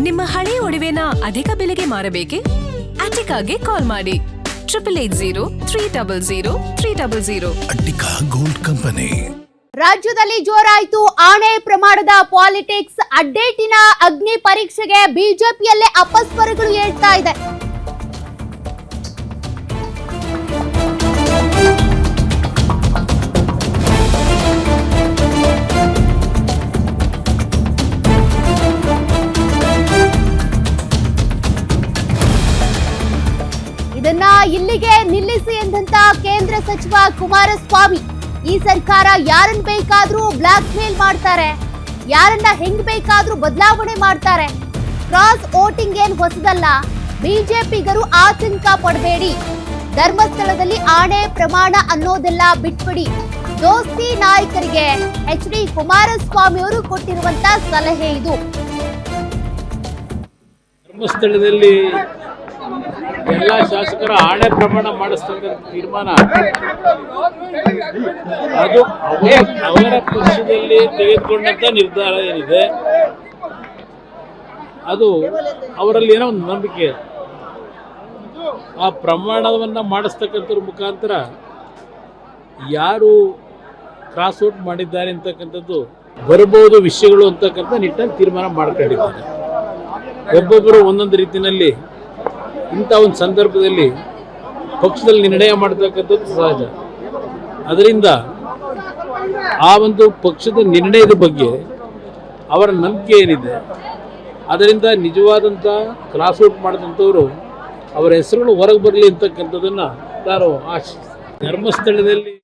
ನಿಮ್ಮ ಹಳೆಯ ಒಡವೆನ ಅಧಿಕ ಬೆಲೆಗೆ ಮಾರಬೇಕೆ? ಅಟಿಕಾಗೆ ಕಾಲ್ ಮಾಡಿ 8803000300. Attica gold company. ರಾಜ್ಯದಲ್ಲಿ ಜೋರಾಯಿತು ಆಣೆ ಪ್ರಮಾಣದ ಪಾಲಿಟಿಕ್ಸ್. ಅಡ್ಡೇಟಿನ ಅಗ್ನಿ ಪರೀಕ್ಷೆಗೆ ಬಿಜೆಪಿಯಲ್ಲೇ ಅಪಸ್ವರಗಳು ಹೇಳ್ತಾ ಇದೆ. ಇದನ್ನ ಇಲ್ಲಿಗೆ ನಿಲ್ಲಿಸಿ ಎಂದಂತ ಕೇಂದ್ರ ಸಚಿವ ಕುಮಾರಸ್ವಾಮಿ, ಈ ಸರ್ಕಾರ ಯಾರನ್ನ ಬೇಕಾದ್ರೂ ಬ್ಲಾಕ್ ಮೇಲ್ ಮಾಡ್ತಾರೆ, ಯಾರನ್ನ ಹೆಂಗ್ ಬೇಕಾದ್ರೂ ಬದಲಾವಣೆ ಮಾಡ್ತಾರೆ. ಕ್ರಾಸ್ ವೋಟಿಂಗ್ ಏನ್ ಹೊಸದಲ್ಲ, ಬಿಜೆಪಿಗರು ಆತಂಕ ಪಡಬೇಡಿ, ಧರ್ಮಸ್ಥಳದಲ್ಲಿ ಆಣೆ ಪ್ರಮಾಣ ಅನ್ನೋದೆಲ್ಲ ಬಿಟ್ಬಿಡಿ. ದೋಸ್ತಿ ನಾಯಕರಿಗೆ ಎಚ್.ಡಿ. ಕುಮಾರಸ್ವಾಮಿ ಅವರು ಕೊಟ್ಟಿರುವಂತ ಸಲಹೆ ಇದು. ಧರ್ಮಸ್ಥಳದಲ್ಲಿ ಎಲ್ಲ ಶಾಸಕರ ಆಣೆ ಪ್ರಮಾಣ ಮಾಡಿಸ್ತಕ್ಕಂಥ ತೀರ್ಮಾನ ಅದು ಅವರ ಪಕ್ಷದಲ್ಲಿ ತೆಗೆದುಕೊಂಡಂತ ನಿರ್ಧಾರ ಏನಿದೆ ಅದು ಅವರಲ್ಲಿ ಏನೋ ಒಂದು ನಂಬಿಕೆ. ಆ ಪ್ರಮಾಣವನ್ನು ಮಾಡಿಸ್ತಕ್ಕಂಥವ್ರ ಮುಖಾಂತರ ಯಾರು ಕ್ರಾಸ್ ಔಟ್ ಮಾಡಿದ್ದಾರೆ ಅಂತಕ್ಕಂಥದ್ದು ಬರಬಹುದು ವಿಷಯಗಳು ಅಂತಕ್ಕಂಥ ನಿಟ್ಟಿನಲ್ಲಿ ತೀರ್ಮಾನ ಮಾಡ್ಕೊಂಡಿದ್ದಾರೆ. ಒಬ್ಬೊಬ್ಬರು ಒಂದೊಂದು ರೀತಿಯಲ್ಲಿ ಇಂಥ ಒಂದು ಸಂದರ್ಭದಲ್ಲಿ ಪಕ್ಷದಲ್ಲಿ ನಿರ್ಣಯ ಮಾಡತಕ್ಕಂಥದ್ದು ಸಹಜ. ಅದರಿಂದ ಆ ಒಂದು ಪಕ್ಷದ ನಿರ್ಣಯದ ಬಗ್ಗೆ ಅವರ ನಂಬಿಕೆ ಏನಿದೆ, ಅದರಿಂದ ನಿಜವಾದಂಥ ಕ್ರಾಸ್ ಔಟ್ ಮಾಡಿದಂಥವರು ಅವರ ಹೆಸರುಗಳು ಹೊರಗೆ ಬರಲಿ ಅಂತಕ್ಕಂಥದ್ದನ್ನು ನಾನು ಆಶಿಸ್ತೀನಿ. ಧರ್ಮಸ್ಥಳದಲ್ಲಿ